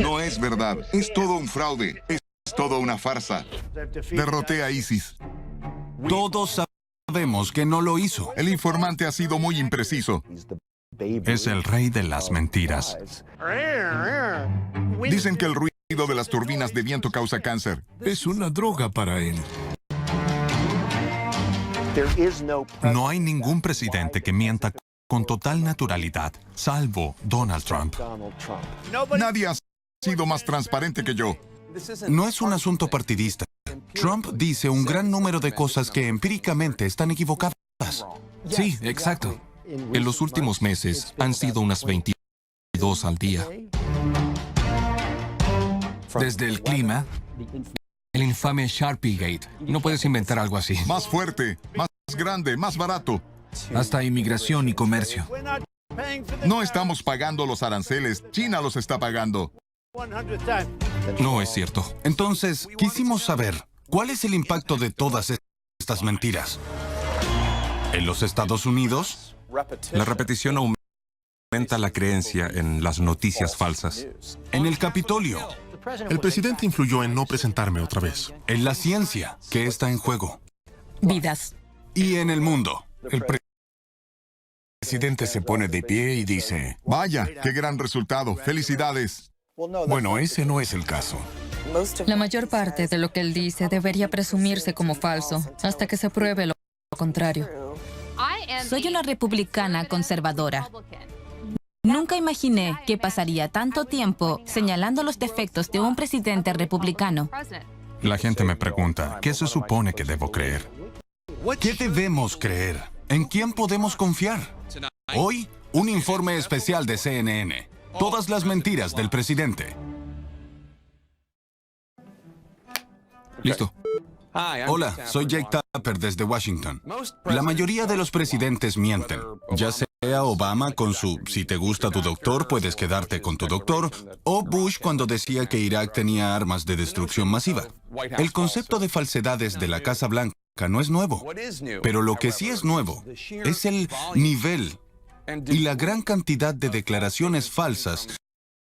No es verdad. Es todo un fraude. Es todo una farsa. Derroté a ISIS. Todos sabemos que no lo hizo. El informante ha sido muy impreciso. Es el rey de las mentiras. Dicen que el ruido de las turbinas de viento causa cáncer. Es una droga para él. No hay ningún presidente que mienta con total naturalidad, salvo Donald Trump. Nadie ha sido más transparente que yo. No es un asunto partidista. Trump dice un gran número de cosas que empíricamente están equivocadas. Sí, exacto. En los últimos meses han sido unas 22 al día. Desde el clima, el infame Sharpiegate. No puedes inventar algo así. Más fuerte, más grande, más barato. Hasta inmigración y comercio. No estamos pagando los aranceles. China los está pagando. No es cierto. Entonces, quisimos saber, ¿cuál es el impacto de todas estas mentiras? ¿En los Estados Unidos? La repetición aumenta la creencia en las noticias falsas. ¿En el Capitolio? El presidente influyó en no presentarme otra vez. ¿En la ciencia? ¿Qué está en juego? Vidas. ¿Y en el mundo? El presidente se pone de pie y dice, Vaya, qué gran resultado. Felicidades. bueno, ese no es el caso. La mayor parte de lo que él dice debería presumirse como falso, hasta que se pruebe lo contrario. Soy una republicana conservadora. Nunca imaginé que pasaría tanto tiempo señalando los defectos de un presidente republicano. La gente me pregunta, ¿qué se supone que debo creer? ¿Qué debemos creer? ¿En quién podemos confiar? Hoy, un informe especial de CNN. Todas las mentiras del presidente. Listo. Hola, soy Jake Tapper desde Washington. La mayoría de los presidentes mienten. Ya sea Obama con su "si te gusta tu doctor, puedes quedarte con tu doctor", o Bush cuando decía que Irak tenía armas de destrucción masiva. El concepto de falsedades de la Casa Blanca no es nuevo. Pero lo que sí es nuevo es el nivel y la gran cantidad de declaraciones falsas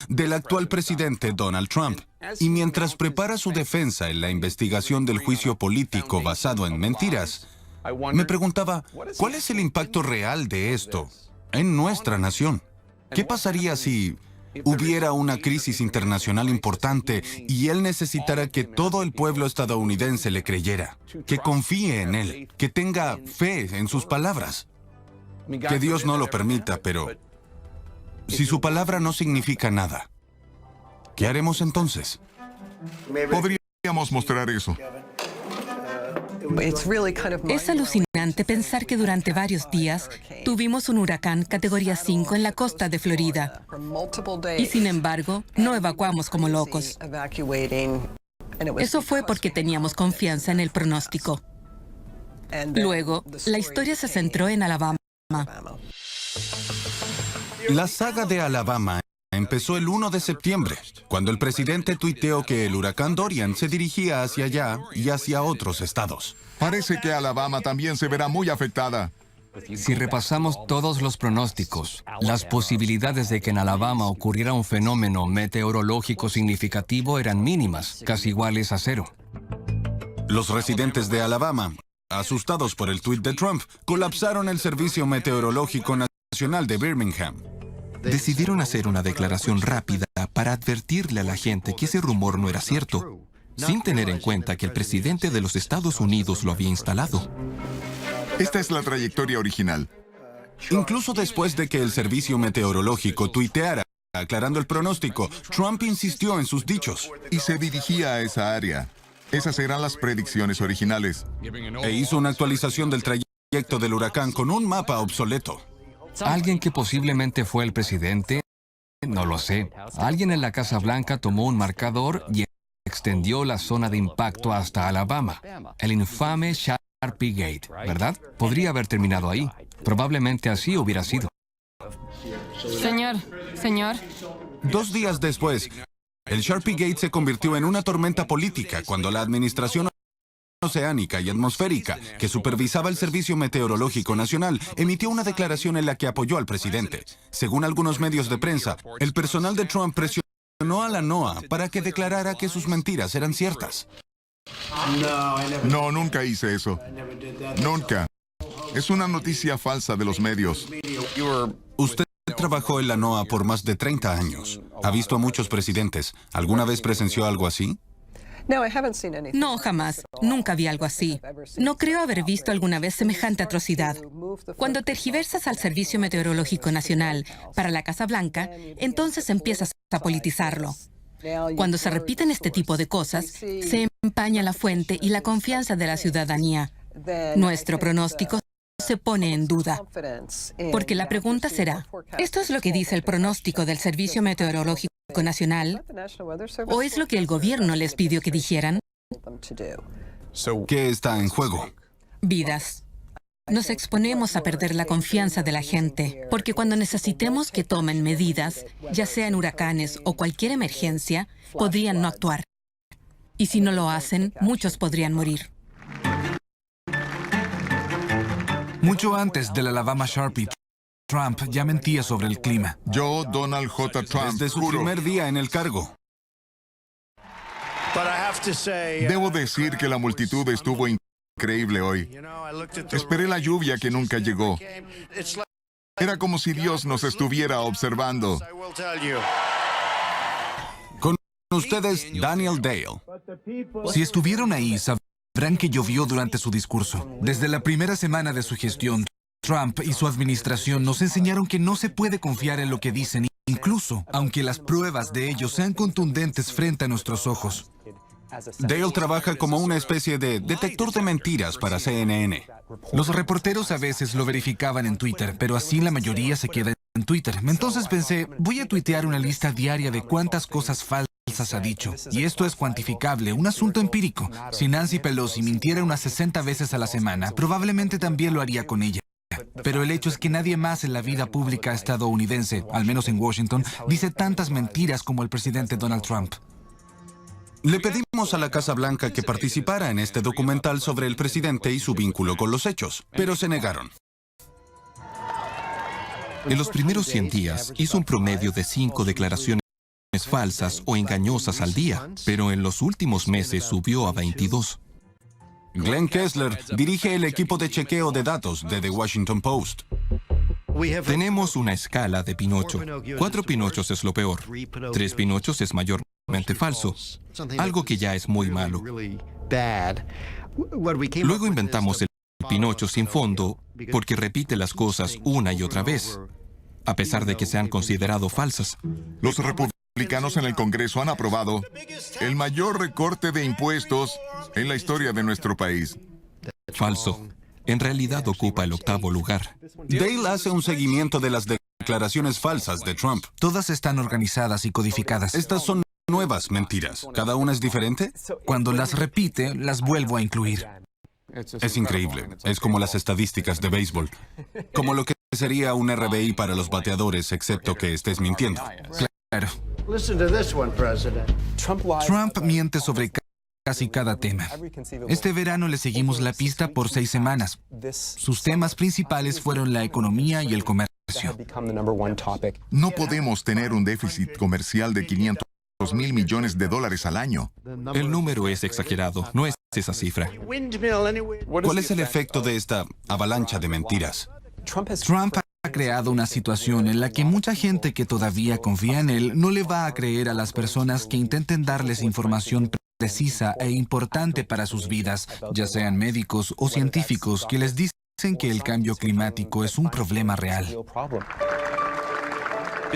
del actual presidente Donald Trump. Y mientras prepara su defensa en la investigación del juicio político basado en mentiras, me preguntaba, ¿cuál es el impacto real de esto en nuestra nación? ¿Qué pasaría si hubiera una crisis internacional importante y él necesitara que todo el pueblo estadounidense le creyera, que confíe en él, que tenga fe en sus palabras? Que Dios no lo permita, pero si su palabra no significa nada, ¿qué haremos entonces? Podríamos mostrar eso. Es alucinante pensar que durante varios días tuvimos un huracán categoría 5 en la costa de Florida. Y sin embargo, no evacuamos como locos. Eso fue porque teníamos confianza en el pronóstico. Luego, la historia se centró en Alabama. La saga de Alabama empezó el 1 de septiembre, cuando el presidente tuiteó que el huracán Dorian se dirigía hacia allá y hacia otros estados. Parece que Alabama también se verá muy afectada. Si repasamos todos los pronósticos, las posibilidades de que en Alabama ocurriera un fenómeno meteorológico significativo eran mínimas, casi iguales a cero. Los residentes de Alabama, asustados por el tuit de Trump, colapsaron el Servicio Meteorológico Nacional de Birmingham. Decidieron hacer una declaración rápida para advertirle a la gente que ese rumor no era cierto, sin tener en cuenta que el presidente de los Estados Unidos lo había instalado. Esta es la trayectoria original. Incluso después de que el Servicio Meteorológico tuiteara aclarando el pronóstico, Trump insistió en sus dichos. Y se dirigía a esa área. Esas eran las predicciones originales. E hizo una actualización del trayecto del huracán con un mapa obsoleto. ¿Alguien que posiblemente fue el presidente? No lo sé. Alguien en la Casa Blanca tomó un marcador y extendió la zona de impacto hasta Alabama. El infame Sharpiegate, ¿verdad? Podría haber terminado ahí. Probablemente así hubiera sido. Señor. 2 días después, el Sharpiegate se convirtió en una tormenta política cuando la administración oceánica y atmosférica, que supervisaba el Servicio Meteorológico Nacional, emitió una declaración en la que apoyó al presidente. Según algunos medios de prensa, el personal de Trump presionó a la NOAA para que declarara que sus mentiras eran ciertas. No, nunca hice eso. Nunca. Es una noticia falsa de los medios. Usted trabajó en la NOAA por más de 30 años. Ha visto a muchos presidentes. ¿Alguna vez presenció algo así? No, jamás. Nunca vi algo así. No creo haber visto alguna vez semejante atrocidad. Cuando tergiversas al Servicio Meteorológico Nacional para la Casa Blanca, entonces empiezas a politizarlo. Cuando se repiten este tipo de cosas, se empaña la fuente y la confianza de la ciudadanía. Nuestro pronóstico se pone en duda. Porque la pregunta será, ¿esto es lo que dice el pronóstico del Servicio Meteorológico Nacional? ¿O es lo que el gobierno les pidió que dijeran? ¿Qué está en juego? Vidas. Nos exponemos a perder la confianza de la gente, porque cuando necesitemos que tomen medidas, ya sean huracanes o cualquier emergencia, podrían no actuar. Y si no lo hacen, muchos podrían morir. Mucho antes del Alabama Sharpie, Trump ya mentía sobre el clima. Yo, Donald J. Trump, Desde su juro. primer día en el cargo. Debo decir que la multitud estuvo increíble hoy. Esperé la lluvia que nunca llegó. Era como si Dios nos estuviera observando. Con ustedes, Daniel Dale. Si estuvieron ahí, sabrán que llovió durante su discurso. Desde la primera semana de su gestión, Trump y su administración nos enseñaron que no se puede confiar en lo que dicen, incluso aunque las pruebas de ellos sean contundentes frente a nuestros ojos. Dale trabaja como una especie de detector de mentiras para CNN. Los reporteros a veces lo verificaban en Twitter, pero así la mayoría se queda en Twitter. Entonces pensé, voy a tuitear una lista diaria de cuántas cosas falsas ha dicho. Y esto es cuantificable, un asunto empírico. Si Nancy Pelosi mintiera unas 60 veces a la semana, probablemente también lo haría con ella. Pero el hecho es que nadie más en la vida pública estadounidense, al menos en Washington, dice tantas mentiras como el presidente Donald Trump. Le pedimos a la Casa Blanca que participara en este documental sobre el presidente y su vínculo con los hechos, pero se negaron. En los primeros 100 días hizo un promedio de 5 declaraciones falsas o engañosas al día, pero en los últimos meses subió a 22. Glenn Kessler dirige el equipo de chequeo de datos de The Washington Post. Tenemos una escala de Pinocho. 4 Pinochos es lo peor. 3 Pinochos es mayormente falso. Algo que ya es muy malo. Luego inventamos el Pinocho sin fondo porque repite las cosas una y otra vez, a pesar de que se han considerado falsas. Los republicanos en el Congreso han aprobado el mayor recorte de impuestos en la historia de nuestro país. Falso. En realidad ocupa el 8º lugar. Dale hace un seguimiento de las declaraciones falsas de Trump. Todas están organizadas y codificadas. Estas son nuevas mentiras. ¿Cada una es diferente? Cuando las repite, las vuelvo a incluir. Es increíble. Es como las estadísticas de béisbol. Como lo que sería un RBI para los bateadores, excepto que estés mintiendo. Claro. Trump miente sobre casi cada tema. Este verano le seguimos la pista por 6 semanas. Sus temas principales fueron la economía y el comercio. No podemos tener un déficit comercial de 500.000 millones de dólares al año. El número es exagerado, no es esa cifra. ¿Cuál es el efecto de esta avalancha de mentiras? Trump ha creado una situación en la que mucha gente que todavía confía en él no le va a creer a las personas que intenten darles información precisa e importante para sus vidas, ya sean médicos o científicos que les dicen que el cambio climático es un problema real.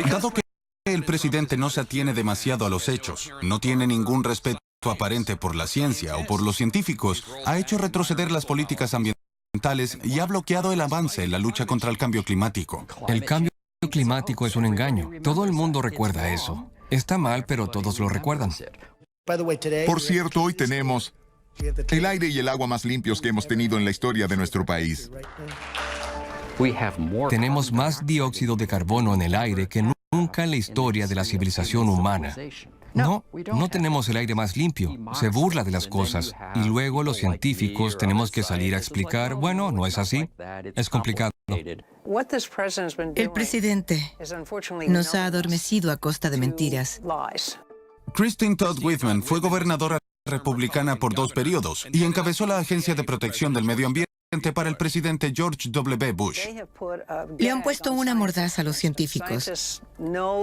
Dado que el presidente no se atiene demasiado a los hechos, no tiene ningún respeto aparente por la ciencia o por los científicos, ha hecho retroceder las políticas ambientales y ha bloqueado el avance en la lucha contra el cambio climático. El cambio climático es un engaño. Todo el mundo recuerda eso. Está mal, pero todos lo recuerdan. Por cierto, hoy tenemos el aire y el agua más limpios que hemos tenido en la historia de nuestro país. Tenemos más dióxido de carbono en el aire que nunca en la historia de la civilización humana. No tenemos el aire más limpio. Se burla de las cosas. Y luego los científicos tenemos que salir a explicar, bueno, no es así. Es complicado. El presidente nos ha adormecido a costa de mentiras. Christine Todd Whitman fue gobernadora republicana por 2 periodos y encabezó la Agencia de Protección del Medio Ambiente para el presidente George W. Bush. Le han puesto una mordaza a los científicos.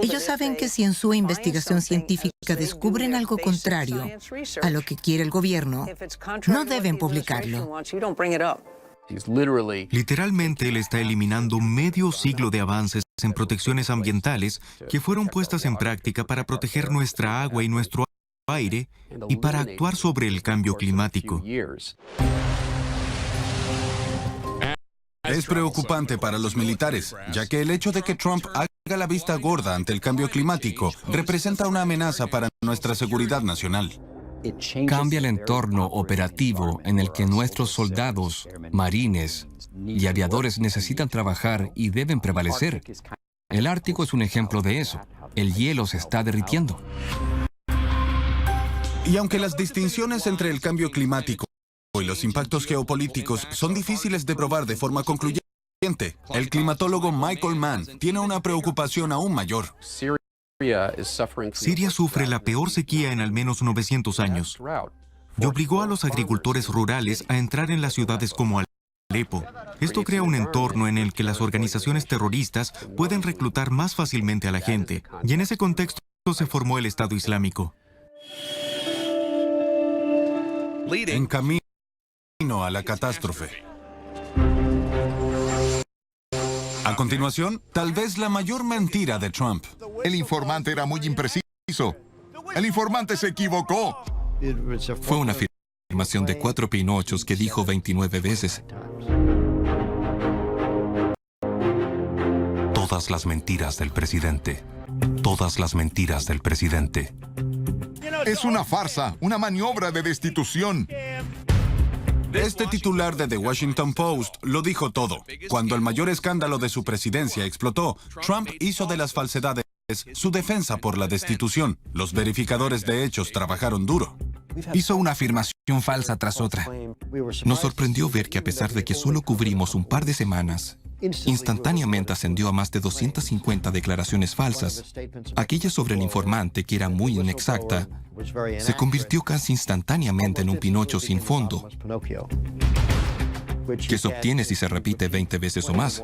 Ellos saben que si en su investigación científica descubren algo contrario a lo que quiere el gobierno, no deben publicarlo. Literalmente, él está eliminando medio siglo de avances en protecciones ambientales que fueron puestas en práctica para proteger nuestra agua y nuestro aire y para actuar sobre el cambio climático. Es preocupante para los militares, ya que el hecho de que Trump haga la vista gorda ante el cambio climático representa una amenaza para nuestra seguridad nacional. Cambia el entorno operativo en el que nuestros soldados, marines y aviadores necesitan trabajar y deben prevalecer. El Ártico es un ejemplo de eso. El hielo se está derritiendo. Y aunque las distinciones entre el cambio climático y los impactos geopolíticos son difíciles de probar de forma concluyente, el climatólogo Michael Mann tiene una preocupación aún mayor. Siria sufre la peor sequía en al menos 900 años y obligó a los agricultores rurales a entrar en las ciudades como Alepo. Esto crea un entorno en el que las organizaciones terroristas pueden reclutar más fácilmente a la gente, y en ese contexto se formó el Estado Islámico. En camino a la catástrofe. A continuación, tal vez la mayor mentira de Trump. El informante era muy impreciso. El informante se equivocó. Fue una afirmación de 4 pinochos que dijo 29 veces. Todas las mentiras del presidente. Todas las mentiras del presidente. Es una farsa, una maniobra de destitución. Este titular de The Washington Post lo dijo todo. Cuando el mayor escándalo de su presidencia explotó, Trump hizo de las falsedades su defensa por la destitución. Los verificadores de hechos trabajaron duro. Hizo una afirmación falsa tras otra. Nos sorprendió ver que a pesar de que solo cubrimos un par de semanas, instantáneamente ascendió a más de 250 declaraciones falsas. Aquella sobre el informante, que era muy inexacta, se convirtió casi instantáneamente en un Pinocho sin fondo, que se obtiene si se repite 20 veces o más.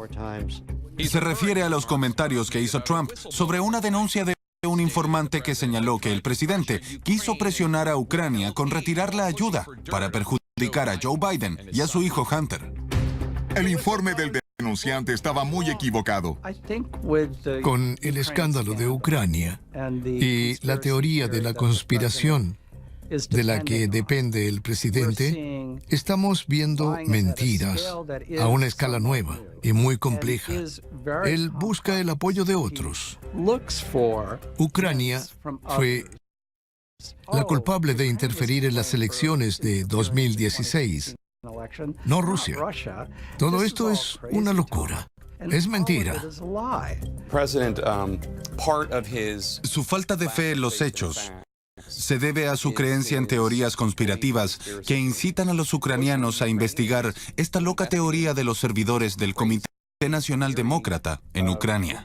Y se refiere a los comentarios que hizo Trump sobre una denuncia de un informante que señaló que el presidente quiso presionar a Ucrania con retirar la ayuda para perjudicar a Joe Biden y a su hijo Hunter. El informe del denunciante estaba muy equivocado. Con el escándalo de Ucrania y la teoría de la conspiración de la que depende el presidente, estamos viendo mentiras a una escala nueva y muy compleja. Él busca el apoyo de otros. Ucrania fue la culpable de interferir en las elecciones de 2016. No Rusia. Todo esto es una locura. Es mentira. Su falta de fe en los hechos se debe a su creencia en teorías conspirativas que incitan a los ucranianos a investigar esta loca teoría de los servidores del Comité Nacional Demócrata en Ucrania.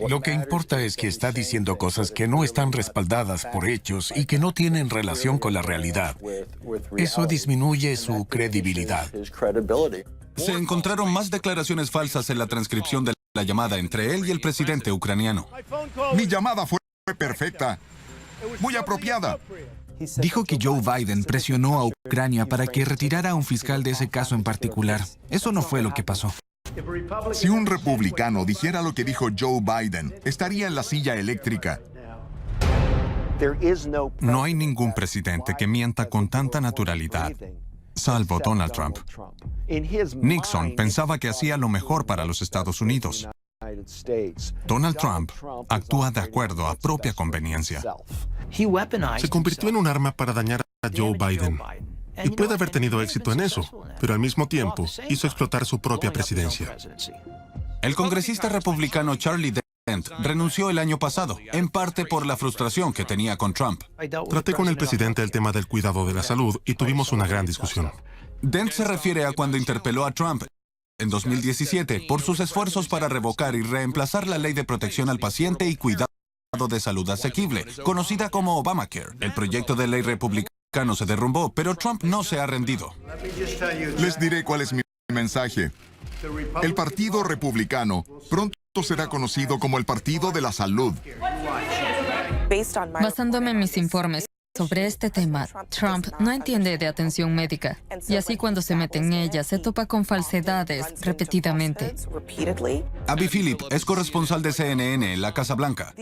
Lo que importa es que está diciendo cosas que no están respaldadas por hechos y que no tienen relación con la realidad. Eso disminuye su credibilidad. Se encontraron más declaraciones falsas en la transcripción de la llamada entre él y el presidente ucraniano. Mi llamada fue perfecta, muy apropiada. Dijo que Joe Biden presionó a Ucrania para que retirara a un fiscal de ese caso en particular. Eso no fue lo que pasó. Si un republicano dijera lo que dijo Joe Biden, estaría en la silla eléctrica. No hay ningún presidente que mienta con tanta naturalidad, salvo Donald Trump. Nixon pensaba que hacía lo mejor para los Estados Unidos. Donald Trump actúa de acuerdo a propia conveniencia. Se convirtió en un arma para dañar a Joe Biden. Y puede haber tenido éxito en eso, pero al mismo tiempo hizo explotar su propia presidencia. El congresista republicano Charlie Dent renunció el año pasado, en parte por la frustración que tenía con Trump. Traté con el presidente el tema del cuidado de la salud y tuvimos una gran discusión. Dent se refiere a cuando interpeló a Trump en 2017 por sus esfuerzos para revocar y reemplazar la Ley de Protección al Paciente y Cuidado de Salud Asequible, conocida como Obamacare. El proyecto de ley republicano se derrumbó, pero Trump no se ha rendido. Les diré cuál es mi mensaje. El Partido Republicano pronto será conocido como el Partido de la Salud. Basándome en mis informes sobre este tema, Trump no entiende de atención médica, y así cuando se mete en ella se topa con falsedades repetidamente. Abby Phillip es corresponsal de CNN en la Casa Blanca.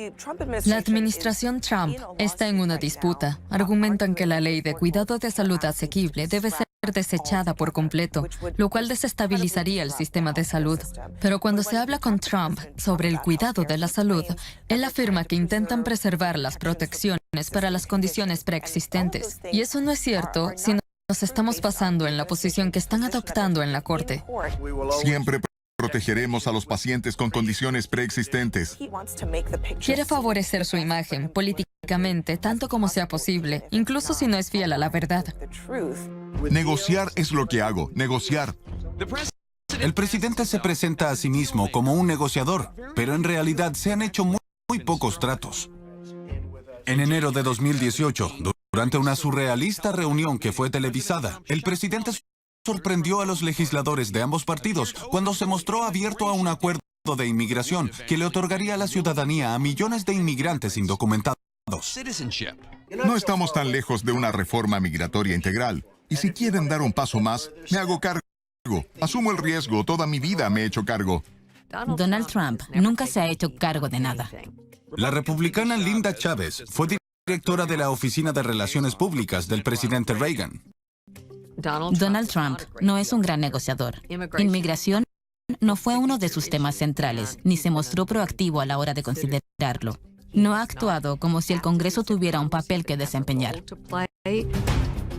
La administración Trump está en una disputa. Argumentan que la ley de cuidado de salud asequible debe ser desechada por completo, lo cual desestabilizaría el sistema de salud. Pero cuando se habla con Trump sobre el cuidado de la salud, él afirma que intentan preservar las protecciones para las condiciones preexistentes. Y eso no es cierto si nos estamos basando en la posición que están adoptando en la Corte. Siempre protegeremos a los pacientes con condiciones preexistentes. Quiere favorecer su imagen políticamente tanto como sea posible, incluso si no es fiel a la verdad. Negociar es lo que hago, negociar. El presidente se presenta a sí mismo como un negociador, pero en realidad se han hecho muy pocos tratos. En enero de 2018, durante una surrealista reunión que fue televisada, el presidente sorprendió a los legisladores de ambos partidos cuando se mostró abierto a un acuerdo de inmigración que le otorgaría la ciudadanía a millones de inmigrantes indocumentados. No estamos tan lejos de una reforma migratoria integral. Y si quieren dar un paso más, me hago cargo. Asumo el riesgo, toda mi vida me he hecho cargo. Donald Trump nunca se ha hecho cargo de nada. La republicana Linda Chávez fue directora de la Oficina de Relaciones Públicas del presidente Reagan. Donald Trump no es un gran negociador. Inmigración no fue uno de sus temas centrales, ni se mostró proactivo a la hora de considerarlo. No ha actuado como si el Congreso tuviera un papel que desempeñar.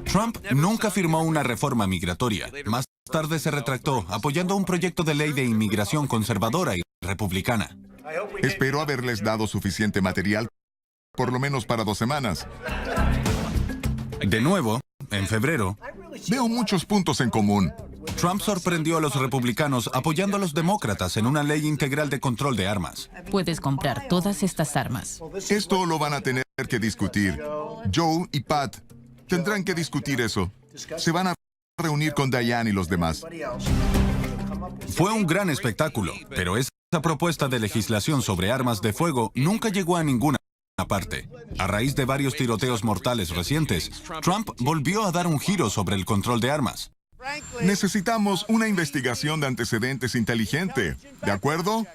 Trump nunca firmó una reforma migratoria. Más tarde se retractó, apoyando un proyecto de ley de inmigración conservadora y republicana. Espero haberles dado suficiente material, por lo menos para 2 semanas. De nuevo, en febrero, veo muchos puntos en común. Trump sorprendió a los republicanos apoyando a los demócratas en una ley integral de control de armas. Puedes comprar todas estas armas. Esto lo van a tener que discutir. Joe y Pat tendrán que discutir eso. Se van a reunir con Diane y los demás. Fue un gran espectáculo, pero esa propuesta de legislación sobre armas de fuego nunca llegó a ninguna parte. A raíz de varios tiroteos mortales recientes, Trump volvió a dar un giro sobre el control de armas. Necesitamos una investigación de antecedentes inteligente, ¿de acuerdo?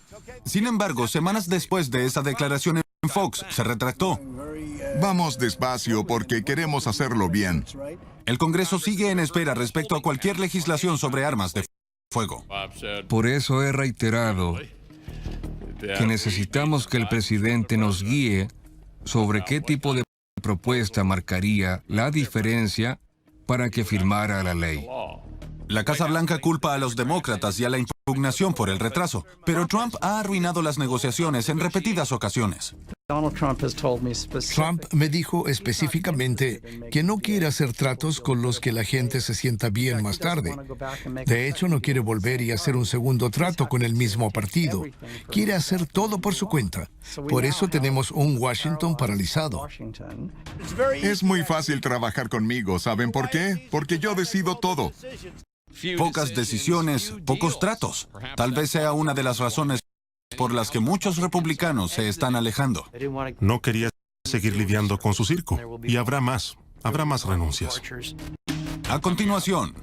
Sin embargo, semanas después de esa declaración en Fox, se retractó. Vamos despacio porque queremos hacerlo bien. El Congreso sigue en espera respecto a cualquier legislación sobre armas de fuego. Por eso he reiterado que necesitamos que el presidente nos guíe sobre qué tipo de propuesta marcaría la diferencia para que firmara la ley. La Casa Blanca culpa a los demócratas y a la impugnación por el retraso, pero Trump ha arruinado las negociaciones en repetidas ocasiones. Trump me dijo específicamente que no quiere hacer tratos con los que la gente se sienta bien más tarde. De hecho, no quiere volver y hacer un segundo trato con el mismo partido. Quiere hacer todo por su cuenta. Por eso tenemos un Washington paralizado. Es muy fácil trabajar conmigo, ¿saben por qué? Porque yo decido todo. Pocas decisiones, pocos tratos. Tal vez sea una de las razones por las que muchos republicanos se están alejando. No quería seguir lidiando con su circo. Y habrá más renuncias. A continuación,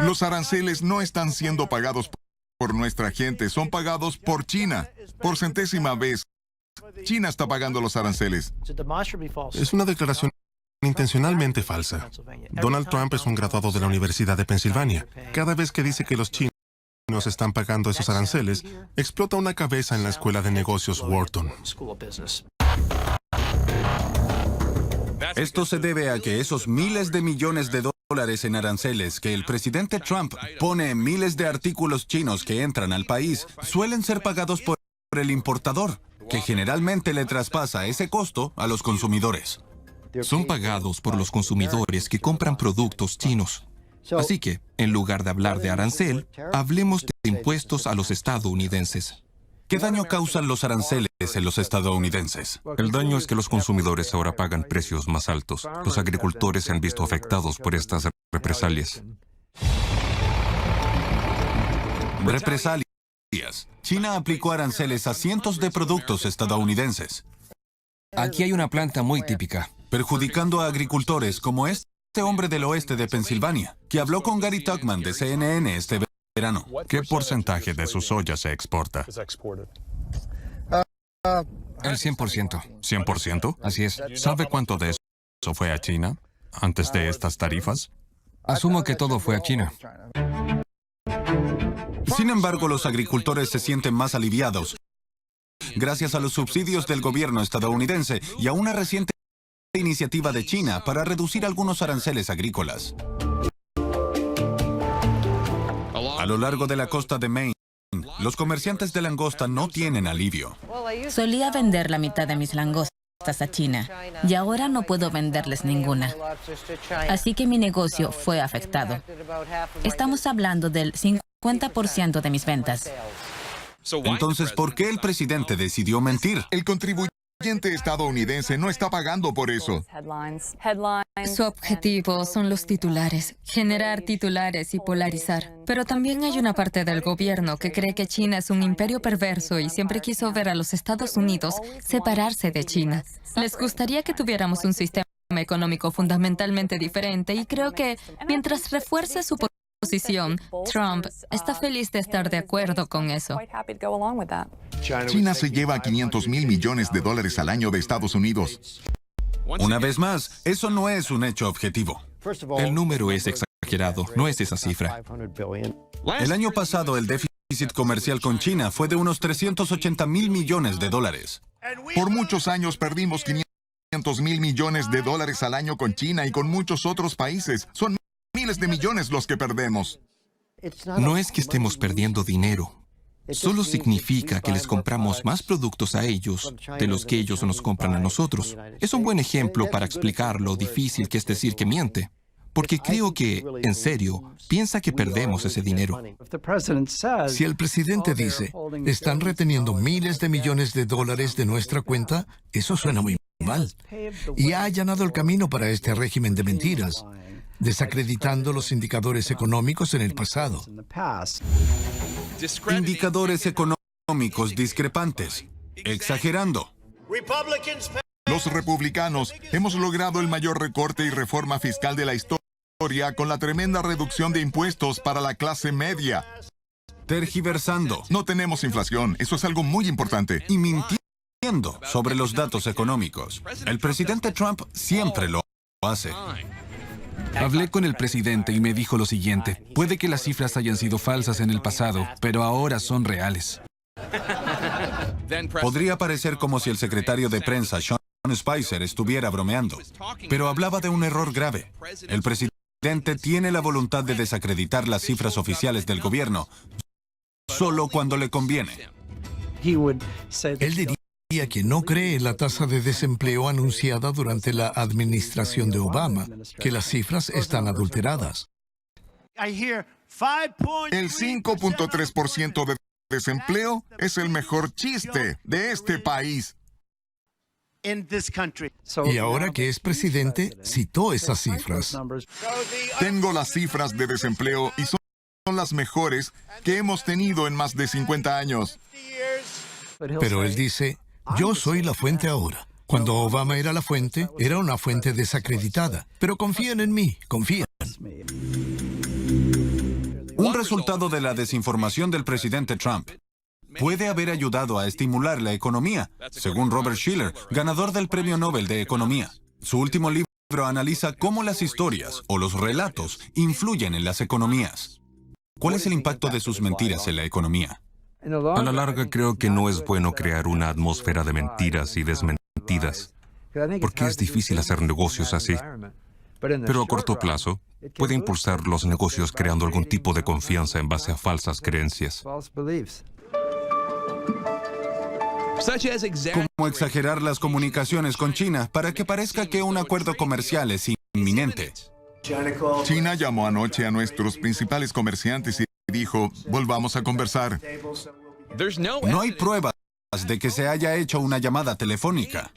los aranceles no están siendo pagados por nuestra gente, son pagados por China. Por 100ª vez, China está pagando los aranceles. Es una declaración intencionalmente falsa. Donald Trump es un graduado de la Universidad de Pensilvania. Cada vez que dice que los chinos están pagando esos aranceles, explota una cabeza en la escuela de negocios Wharton. Esto se debe a que esos miles de millones de dólares en aranceles que el presidente Trump pone en miles de artículos chinos que entran al país suelen ser pagados por el importador, que generalmente le traspasa ese costo a los consumidores. Son pagados por los consumidores que compran productos chinos. Así que, en lugar de hablar de arancel, hablemos impuestos a los estadounidenses. ¿Qué daño causan los aranceles en los estadounidenses? El daño es que los consumidores ahora pagan precios más altos. Los agricultores se han visto afectados por estas represalias. Represalias. China aplicó aranceles a cientos de productos estadounidenses, Aquí hay una planta muy típica. perjudicando a agricultores como este hombre del oeste de Pensilvania, que habló con Gary Tuchman de CNN este verano. ¿Qué porcentaje de su soya se exporta? El 100%. ¿100%? Así es. ¿Sabe cuánto de eso fue a China antes de estas tarifas? Asumo que todo fue a China. Sin embargo, los agricultores se sienten más aliviados gracias a los subsidios del gobierno estadounidense y a una reciente iniciativa de China para reducir algunos aranceles agrícolas. A lo largo de la costa de Maine, los comerciantes de langosta no tienen alivio. Solía vender la mitad de mis langostas a China y ahora no puedo venderles ninguna. Así que mi negocio fue afectado. Estamos hablando del 50% de mis ventas. Entonces, ¿por qué el presidente decidió mentir? El contribuyente estadounidense no está pagando por eso. Su objetivo son los titulares, generar titulares y polarizar. Pero también hay una parte del gobierno que cree que China es un imperio perverso y siempre quiso ver a los Estados Unidos separarse de China. Les gustaría que tuviéramos un sistema económico fundamentalmente diferente y creo que mientras refuerce su posición, Trump está feliz de estar de acuerdo con eso. China se lleva $500 mil millones al año de Estados Unidos. Una vez más, eso no es un hecho objetivo. El número es exagerado, no es esa cifra. El año pasado, el déficit comercial con China fue de unos $380 mil millones. Por muchos años perdimos $500 mil millones al año con China y con muchos otros países. Son miles de millones los que perdemos. No es que estemos perdiendo dinero. Solo significa que les compramos más productos a ellos de los que ellos nos compran a nosotros. Es un buen ejemplo para explicar lo difícil que es decir que miente. Porque creo que, en serio, piensa que perdemos ese dinero. Si el presidente dice, están reteniendo miles de millones de dólares de nuestra cuenta, eso suena muy mal. Y ha allanado el camino para este régimen de mentiras, desacreditando los indicadores económicos en el pasado. Indicadores económicos discrepantes, exagerando. Los republicanos hemos logrado el mayor recorte y reforma fiscal de la historia con la tremenda reducción de impuestos para la clase media. Tergiversando. No tenemos inflación, eso es algo muy importante. Y mintiendo sobre los datos económicos. El presidente Trump siempre lo hace. Hablé con el presidente y me dijo lo siguiente: puede que las cifras hayan sido falsas en el pasado, pero ahora son reales. Podría parecer como si el secretario de prensa, Sean Spicer, estuviera bromeando, pero hablaba de un error grave. El presidente tiene la voluntad de desacreditar las cifras oficiales del gobierno solo cuando le conviene. Él diría que no cree en la tasa de desempleo anunciada durante la administración de Obama, que las cifras están adulteradas. El 5.3% de desempleo es el mejor chiste de este país. Y ahora que es presidente, citó esas cifras. Tengo las cifras de desempleo y son las mejores que hemos tenido en más de 50 años. Pero él dice, yo soy la fuente ahora. Cuando Obama era la fuente, era una fuente desacreditada. Pero confían en mí, confían. Un resultado de la desinformación del presidente Trump puede haber ayudado a estimular la economía, según Robert Shiller, ganador del Premio Nobel de Economía. Su último libro analiza cómo las historias o los relatos influyen en las economías. ¿Cuál es el impacto de sus mentiras en la economía? A la larga creo que no es bueno crear una atmósfera de mentiras y desmentidas, porque es difícil hacer negocios así. Pero a corto plazo, puede impulsar los negocios creando algún tipo de confianza en base a falsas creencias. Como exagerar las comunicaciones con China para que parezca que un acuerdo comercial es inminente. China llamó anoche a nuestros principales comerciantes y dijo, volvamos a conversar. No hay pruebas de que se haya hecho una llamada telefónica.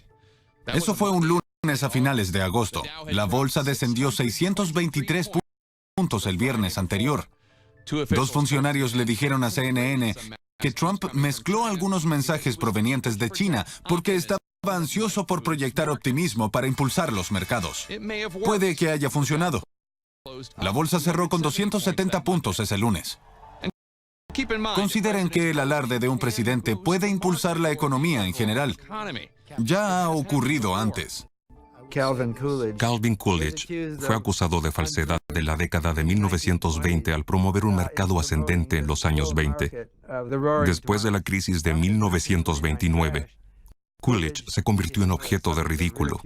Eso fue un lunes a finales de agosto. La bolsa descendió 623 puntos el viernes anterior. Dos funcionarios le dijeron a CNN que Trump mezcló algunos mensajes provenientes de China porque estaba ansioso por proyectar optimismo para impulsar los mercados. Puede que haya funcionado. La bolsa cerró con 270 puntos ese lunes. Consideren que el alarde de un presidente puede impulsar la economía en general. Ya ha ocurrido antes. Calvin Coolidge fue acusado de falsedad en la década de 1920 al promover un mercado ascendente en los años 20. Después de la crisis de 1929, Coolidge se convirtió en objeto de ridículo.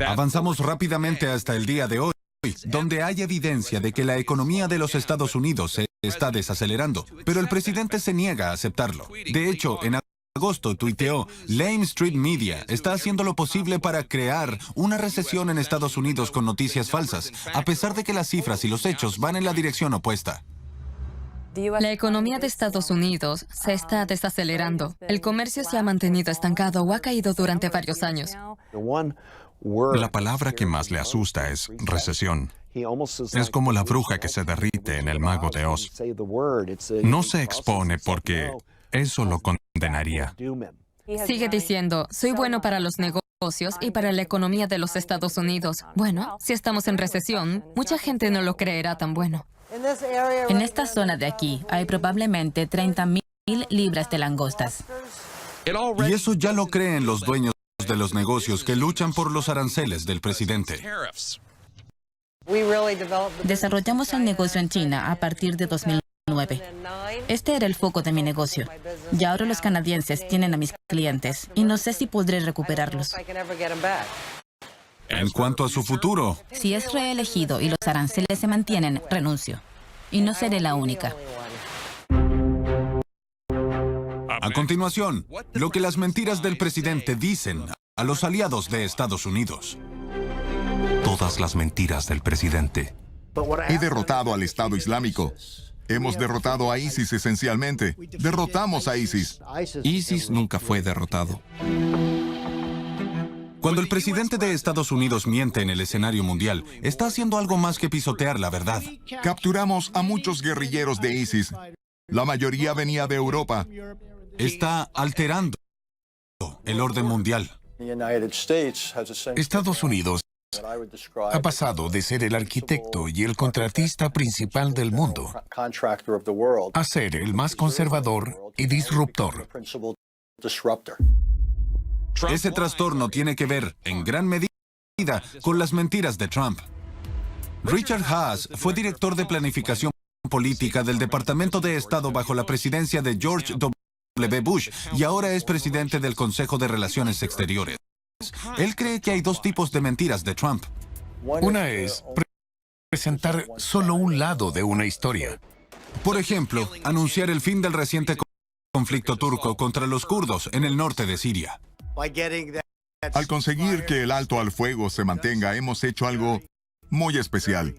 Avanzamos rápidamente hasta el día de hoy, donde hay evidencia de que la economía de los Estados Unidos se está desacelerando, pero el presidente se niega a aceptarlo. De hecho, en agosto tuiteó, Lame Street Media está haciendo lo posible para crear una recesión en Estados Unidos con noticias falsas, a pesar de que las cifras y los hechos van en la dirección opuesta. La economía de Estados Unidos se está desacelerando. El comercio se ha mantenido estancado o ha caído durante varios años. La palabra que más le asusta es recesión. Es como la bruja que se derrite en el Mago de Oz. No se expone porque eso lo condenaría. Sigue diciendo, soy bueno para los negocios y para la economía de los Estados Unidos. Bueno, si estamos en recesión, mucha gente no lo creerá tan bueno. En esta zona de aquí hay probablemente 30,000 libras de langostas. Y eso ya lo creen los dueños de los negocios que luchan por los aranceles del presidente. Desarrollamos el negocio en China a partir de 2009. Este era el foco de mi negocio. Y ahora los canadienses tienen a mis clientes y no sé si podré recuperarlos. En cuanto a su futuro, Si es reelegido y los aranceles se mantienen, renuncio. Y no seré la única. a continuación, lo que las mentiras del presidente dicen a los aliados de Estados Unidos. Todas las mentiras del presidente. He derrotado al Estado Islámico. Hemos derrotado a ISIS esencialmente. Derrotamos a ISIS. ISIS nunca fue derrotado. Cuando el presidente de Estados Unidos miente en el escenario mundial, está haciendo algo más que pisotear la verdad. Capturamos a muchos guerrilleros de ISIS. La mayoría venía de Europa. Está alterando el orden mundial. Estados Unidos ha pasado de ser el arquitecto y el contratista principal del mundo a ser el más conservador y disruptor. Ese trastorno tiene que ver, en gran medida, con las mentiras de Trump. Richard Haas fue director de planificación política del Departamento de Estado bajo la presidencia de George W. Bush y ahora es presidente del Consejo de Relaciones Exteriores. Él cree que hay dos tipos de mentiras de Trump. Una es presentar solo un lado de una historia. Por ejemplo, anunciar el fin del reciente conflicto turco contra los kurdos en el norte de Siria. Al conseguir que el alto al fuego se mantenga, hemos hecho algo muy especial.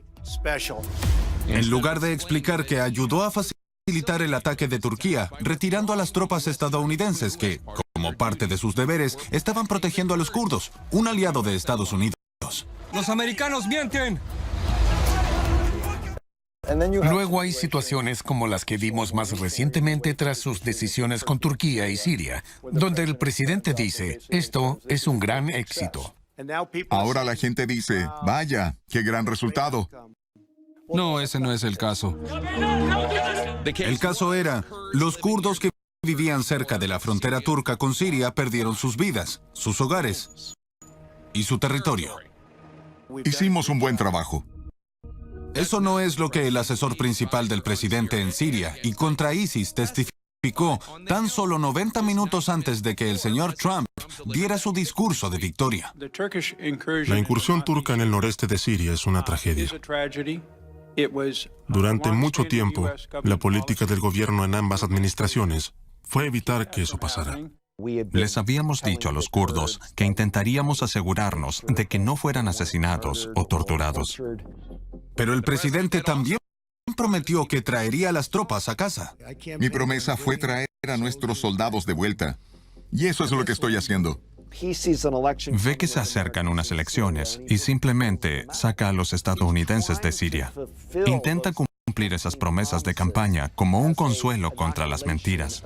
En lugar de explicar que ayudó a facilitar el ataque de Turquía, retirando a las tropas estadounidenses que, como parte de sus deberes, estaban protegiendo a los kurdos, un aliado de Estados Unidos. ¡Los americanos mienten! Luego hay situaciones como las que vimos más recientemente tras sus decisiones con Turquía y Siria, donde el presidente dice, esto es un gran éxito. Ahora la gente dice, vaya, qué gran resultado. No, ese no es el caso. El caso era, los kurdos que vivían cerca de la frontera turca con Siria perdieron sus vidas, sus hogares y su territorio. Hicimos un buen trabajo. Eso no es lo que el asesor principal del presidente en Siria y contra ISIS testificó tan solo 90 minutos antes de que el señor Trump diera su discurso de victoria. La incursión turca en el noreste de Siria es una tragedia. Durante mucho tiempo, la política del gobierno en ambas administraciones fue evitar que eso pasara. Les habíamos dicho a los kurdos que intentaríamos asegurarnos de que no fueran asesinados o torturados. Pero el presidente también prometió que traería las tropas a casa. Mi promesa fue traer a nuestros soldados de vuelta. Y eso es lo que estoy haciendo. Ve que se acercan unas elecciones y simplemente saca a los estadounidenses de Siria. Intenta cumplir esas promesas de campaña como un consuelo contra las mentiras.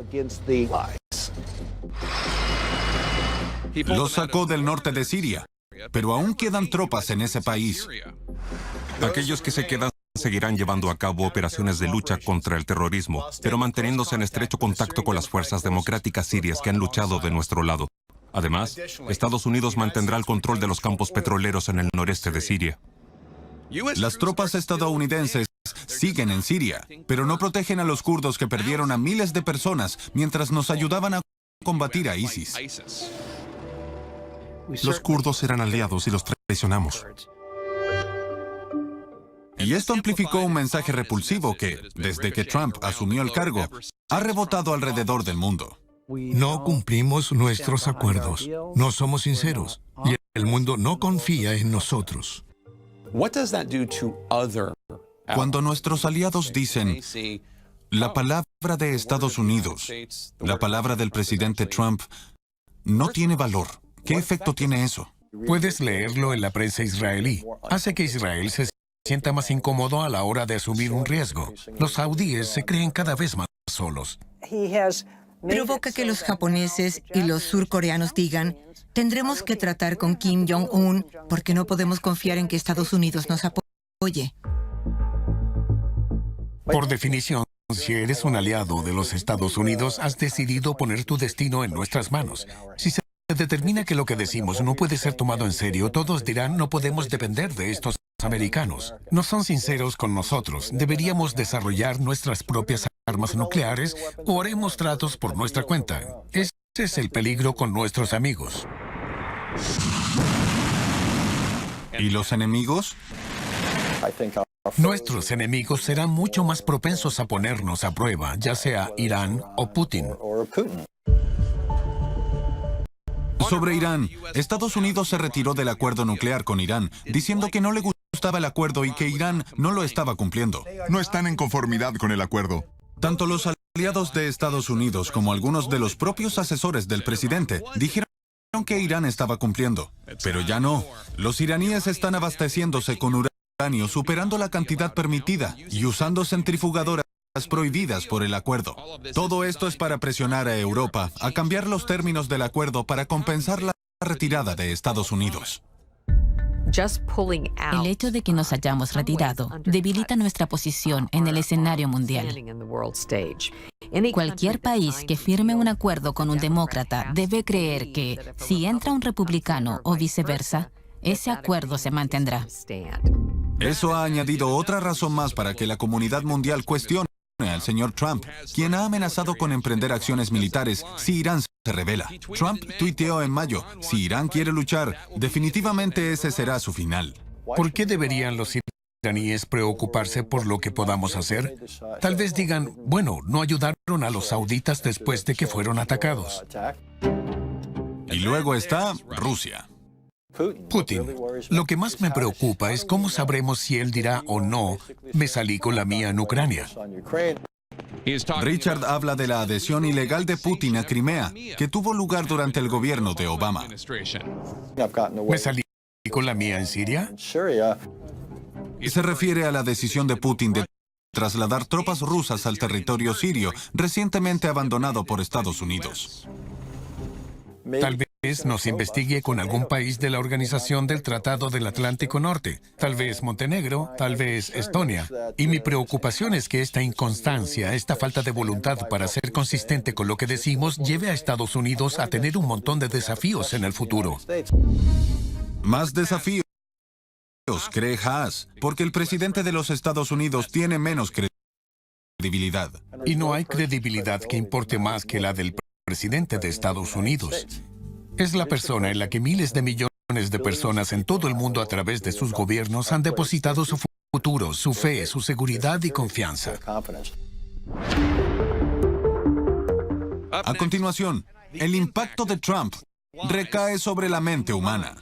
Los sacó del norte de Siria, pero aún quedan tropas en ese país. Aquellos que se quedan seguirán llevando a cabo operaciones de lucha contra el terrorismo, pero manteniéndose en estrecho contacto con las fuerzas democráticas sirias que han luchado de nuestro lado. Además, Estados Unidos mantendrá el control de los campos petroleros en el noreste de Siria. Las tropas estadounidenses siguen en Siria, pero no protegen a los kurdos que perdieron a miles de personas mientras nos ayudaban a combatir a ISIS. Los kurdos eran aliados y los traicionamos. Y esto amplificó un mensaje repulsivo que, desde que Trump asumió el cargo, ha rebotado alrededor del mundo. No cumplimos nuestros acuerdos. No somos sinceros. Y el mundo no confía en nosotros. Cuando nuestros aliados dicen, la palabra de Estados Unidos, la palabra del presidente Trump, no tiene valor, ¿qué efecto tiene eso? Puedes leerlo en la prensa israelí. Hace que Israel se sienta más incómodo a la hora de asumir un riesgo. Los saudíes se creen cada vez más solos. Provoca que los japoneses y los surcoreanos digan, tendremos que tratar con Kim Jong-un porque no podemos confiar en que Estados Unidos nos apoye. Por definición, si eres un aliado de los Estados Unidos, has decidido poner tu destino en nuestras manos. Si se determina que lo que decimos no puede ser tomado en serio, todos dirán, no podemos depender de estos americanos. No son sinceros con nosotros. Deberíamos desarrollar nuestras propias armas nucleares o haremos tratos por nuestra cuenta. Ese es el peligro con nuestros amigos. ¿Y los enemigos? Nuestros enemigos serán mucho más propensos a ponernos a prueba, ya sea Irán o Putin. Sobre Irán, Estados Unidos se retiró del acuerdo nuclear con Irán, diciendo que no le gustaba el acuerdo y que Irán no lo estaba cumpliendo. No están en conformidad con el acuerdo. Tanto los aliados de Estados Unidos como algunos de los propios asesores del presidente dijeron que Irán estaba cumpliendo, pero ya no. Los iraníes están abasteciéndose con uranio, superando la cantidad permitida y usando centrifugadoras prohibidas por el acuerdo. Todo esto es para presionar a Europa a cambiar los términos del acuerdo para compensar la retirada de Estados Unidos. El hecho de que nos hayamos retirado debilita nuestra posición en el escenario mundial. Cualquier país que firme un acuerdo con un demócrata debe creer que, si entra un republicano o viceversa, ese acuerdo se mantendrá. Eso ha añadido otra razón más para que la comunidad mundial cuestione al señor Trump, quien ha amenazado con emprender acciones militares si Irán se rebela. Trump tuiteó en mayo, si Irán quiere luchar, definitivamente ese será su final. ¿Por qué deberían los iraníes preocuparse por lo que podamos hacer? Tal vez digan, bueno, no ayudaron a los sauditas después de que fueron atacados. Y luego está Rusia. Putin. Lo que más me preocupa es cómo sabremos si él dirá o no, me salí con la mía en Ucrania. Richard habla de la adhesión ilegal de Putin a Crimea, que tuvo lugar durante el gobierno de Obama. ¿Me salí con la mía en Siria? Se refiere a la decisión de Putin de trasladar tropas rusas al territorio sirio, recientemente abandonado por Estados Unidos. Tal vez nos investigue con algún país de la Organización del Tratado del Atlántico Norte, tal vez Montenegro, tal vez Estonia. Y mi preocupación es que esta inconstancia, esta falta de voluntad para ser consistente con lo que decimos, lleve a Estados Unidos a tener un montón de desafíos en el futuro. Más desafíos, cree Haas, porque el presidente de los Estados Unidos tiene menos credibilidad. Y no hay credibilidad que importe más que la del presidente de Estados Unidos. Es la persona en la que miles de millones de personas en todo el mundo a través de sus gobiernos han depositado su futuro, su fe, su seguridad y confianza. A continuación, el impacto de Trump recae sobre la mente humana.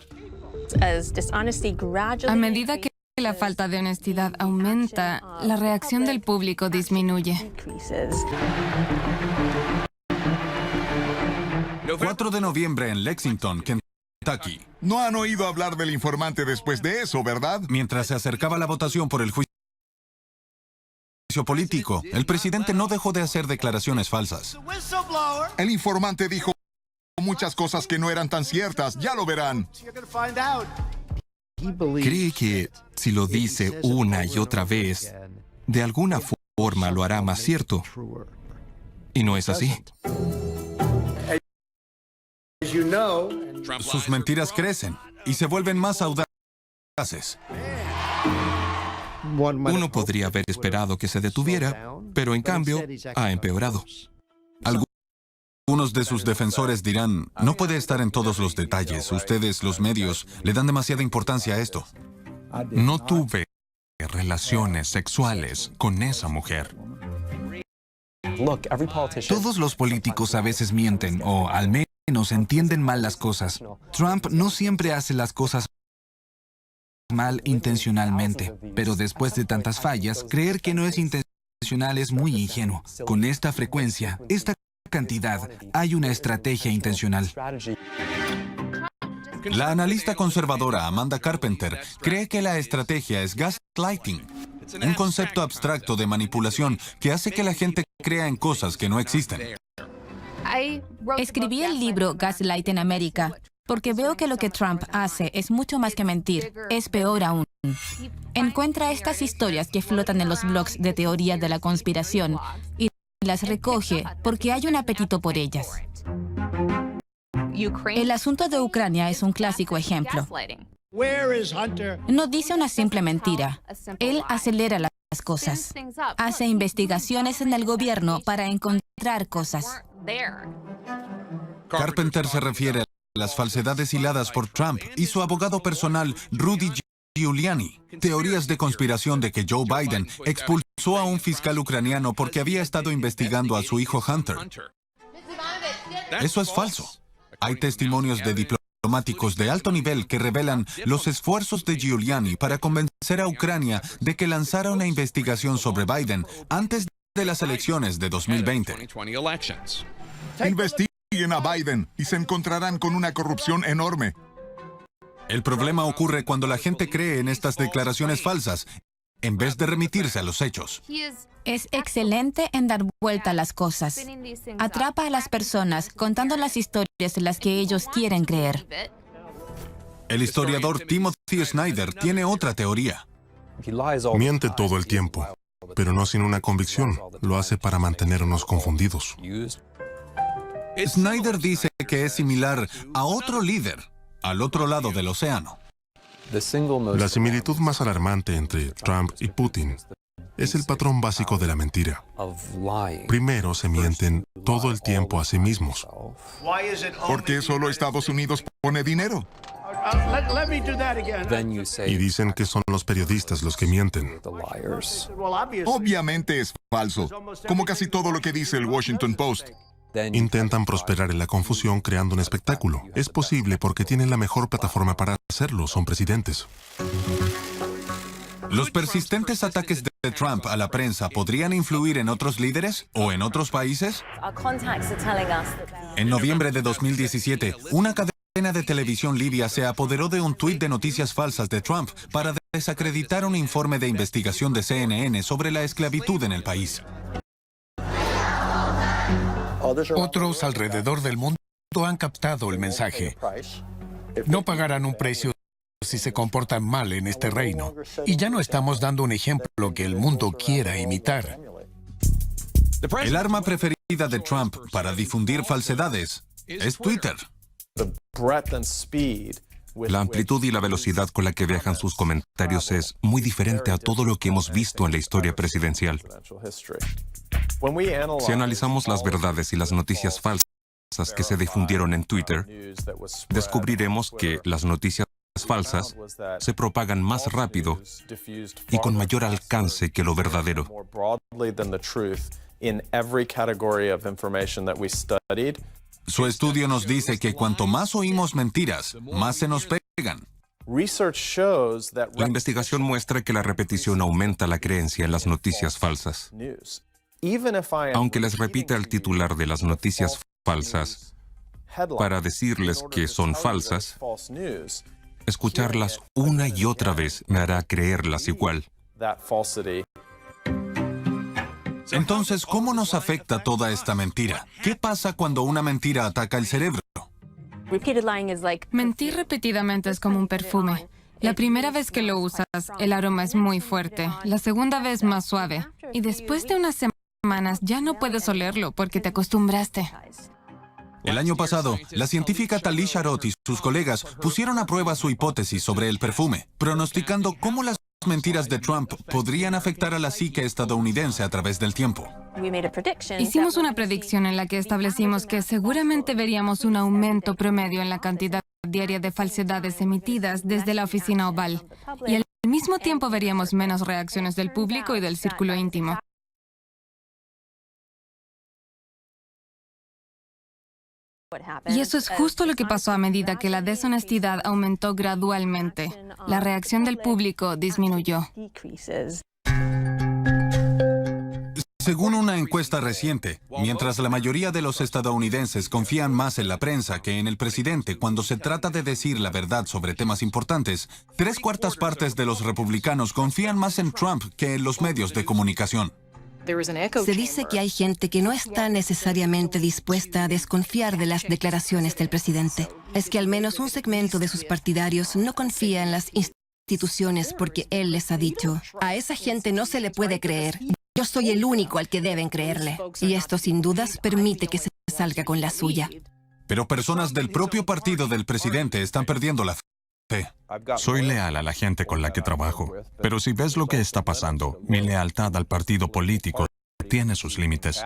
A medida que la falta de honestidad aumenta, la reacción del público disminuye. 4 de noviembre en Lexington, Kentucky. No han oído hablar del informante después de eso, ¿verdad? Mientras se acercaba la votación por el juicio político, el presidente no dejó de hacer declaraciones falsas. El informante dijo muchas cosas que no eran tan ciertas, ya lo verán. Cree que si lo dice una y otra vez, de alguna forma lo hará más cierto. Y no es así. Sus mentiras crecen y se vuelven más audaces. Uno podría haber esperado que se detuviera, pero en cambio ha empeorado. Algunos de sus defensores dirán, no puede estar en todos los detalles. Ustedes, los medios, le dan demasiada importancia a esto. No tuve relaciones sexuales con esa mujer. Todos los políticos a veces mienten o al menos entienden mal las cosas. Trump no siempre hace las cosas mal intencionalmente, pero después de tantas fallas, creer que no es intencional es muy ingenuo. Con esta frecuencia, esta cantidad, hay una estrategia intencional. La analista conservadora Amanda Carpenter cree que la estrategia es gaslighting, un concepto abstracto de manipulación que hace que la gente crea en cosas que no existen. Escribí el libro Gaslight en América porque veo que lo que Trump hace es mucho más que mentir, es peor aún. Encuentra estas historias que flotan en los blogs de teoría de la conspiración y las recoge porque hay un apetito por ellas. El asunto de Ucrania es un clásico ejemplo. No dice una simple mentira. Él acelera las cosas. Hace investigaciones en el gobierno para encontrar cosas. Carpenter se refiere a las falsedades hiladas por Trump y su abogado personal Rudy Giuliani. Teorías de conspiración de que Joe Biden expulsó a un fiscal ucraniano porque había estado investigando a su hijo Hunter. Eso es falso. Hay testimonios de diplomáticos de alto nivel que revelan los esfuerzos de Giuliani para convencer a Ucrania de que lanzara una investigación sobre Biden antes de las elecciones de 2020. Investiguen a Biden y se encontrarán con una corrupción enorme. El problema ocurre cuando la gente cree en estas declaraciones falsas, en vez de remitirse a los hechos. Es excelente en dar vuelta a las cosas. Atrapa a las personas contando las historias en las que ellos quieren creer. El historiador Timothy Snyder tiene otra teoría. Miente todo el tiempo, pero no sin una convicción. Lo hace para mantenernos confundidos. Snyder dice que es similar a otro líder al otro lado del océano. La similitud más alarmante entre Trump y Putin es el patrón básico de la mentira. Primero se mienten todo el tiempo a sí mismos. ¿Por qué solo Estados Unidos pone dinero? Y dicen que son los periodistas los que mienten. Obviamente es falso, como casi todo lo que dice el Washington Post. Intentan prosperar en la confusión creando un espectáculo. Es posible porque tienen la mejor plataforma para hacerlo, son presidentes. ¿Los persistentes ataques de Trump a la prensa podrían influir en otros líderes o en otros países? En noviembre de 2017, una cadena de televisión libia se apoderó de un tuit de noticias falsas de Trump para desacreditar un informe de investigación de CNN sobre la esclavitud en el país. Otros alrededor del mundo han captado el mensaje. No pagarán un precio si se comportan mal en este reino. Y ya no estamos dando un ejemplo que el mundo quiera imitar. El arma preferida de Trump para difundir falsedades es Twitter. La amplitud y la velocidad con la que viajan sus comentarios es muy diferente a todo lo que hemos visto en la historia presidencial. Si analizamos las verdades y las noticias falsas que se difundieron en Twitter, descubriremos que las noticias falsas se propagan más rápido y con mayor alcance que lo verdadero. Su estudio nos dice que cuanto más oímos mentiras, más se nos pegan. La investigación muestra que la repetición aumenta la creencia en las noticias falsas. Aunque les repita el titular de las noticias falsas para decirles que son falsas, escucharlas una y otra vez me hará creerlas igual. Entonces, ¿cómo nos afecta toda esta mentira? ¿Qué pasa cuando una mentira ataca el cerebro? Mentir repetidamente es como un perfume. La primera vez que lo usas, el aroma es muy fuerte. La segunda vez más suave. Y después de unas semanas ya no puedes olerlo porque te acostumbraste. El año pasado, la científica Talisha Roth y sus colegas pusieron a prueba su hipótesis sobre el perfume, pronosticando cómo las mentiras de Trump podrían afectar a la psique estadounidense a través del tiempo. Hicimos una predicción en la que establecimos que seguramente veríamos un aumento promedio en la cantidad diaria de falsedades emitidas desde la oficina oval. Y al mismo tiempo veríamos menos reacciones del público y del círculo íntimo. Y eso es justo lo que pasó a medida que la deshonestidad aumentó gradualmente. La reacción del público disminuyó. Según una encuesta reciente, mientras la mayoría de los estadounidenses confían más en la prensa que en el presidente cuando se trata de decir la verdad sobre temas importantes, 3/4 partes de los republicanos confían más en Trump que en los medios de comunicación. Se dice que hay gente que no está necesariamente dispuesta a desconfiar de las declaraciones del presidente. Es que al menos un segmento de sus partidarios no confía en las instituciones porque él les ha dicho: a esa gente no se le puede creer. Yo soy el único al que deben creerle. Y esto sin dudas permite que se salga con la suya. Pero personas del propio partido del presidente están perdiendo la fe. Soy leal a la gente con la que trabajo, pero si ves lo que está pasando, mi lealtad al partido político tiene sus límites.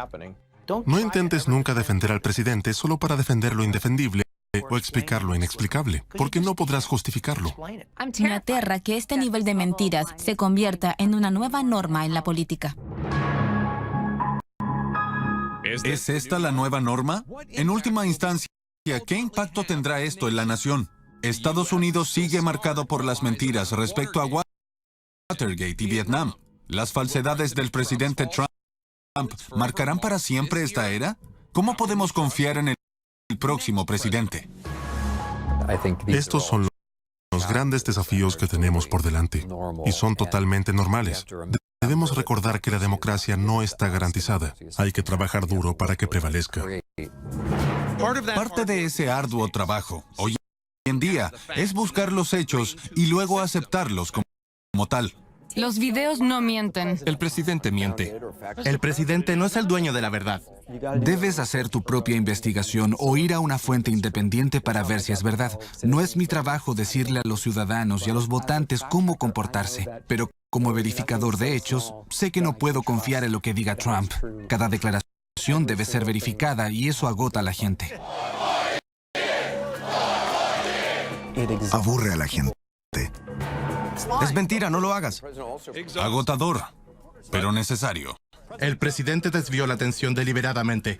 No intentes nunca defender al presidente solo para defender lo indefendible o explicar lo inexplicable, porque no podrás justificarlo. Me aterra que este nivel de mentiras se convierta en una nueva norma en la política. ¿Es esta la nueva norma? En última instancia, ¿qué impacto tendrá esto en la nación? Estados Unidos sigue marcado por las mentiras respecto a Watergate y Vietnam. ¿Las falsedades del presidente Trump marcarán para siempre esta era? ¿Cómo podemos confiar en el próximo presidente? Estos son los grandes desafíos que tenemos por delante, y son totalmente normales. Debemos recordar que la democracia no está garantizada. Hay que trabajar duro para que prevalezca. Parte de ese arduo trabajo hoy en día es buscar los hechos y luego aceptarlos como tal. Los videos no mienten. El presidente miente. El presidente no es el dueño de la verdad. Debes hacer tu propia investigación o ir a una fuente independiente para ver si es verdad. No es mi trabajo decirle a los ciudadanos y a los votantes cómo comportarse, pero como verificador de hechos, sé que no puedo confiar en lo que diga Trump. Cada declaración debe ser verificada y eso agota a la gente. Aburre a la gente. Es mentira, no lo hagas. Agotador, pero necesario. El presidente desvió la atención deliberadamente.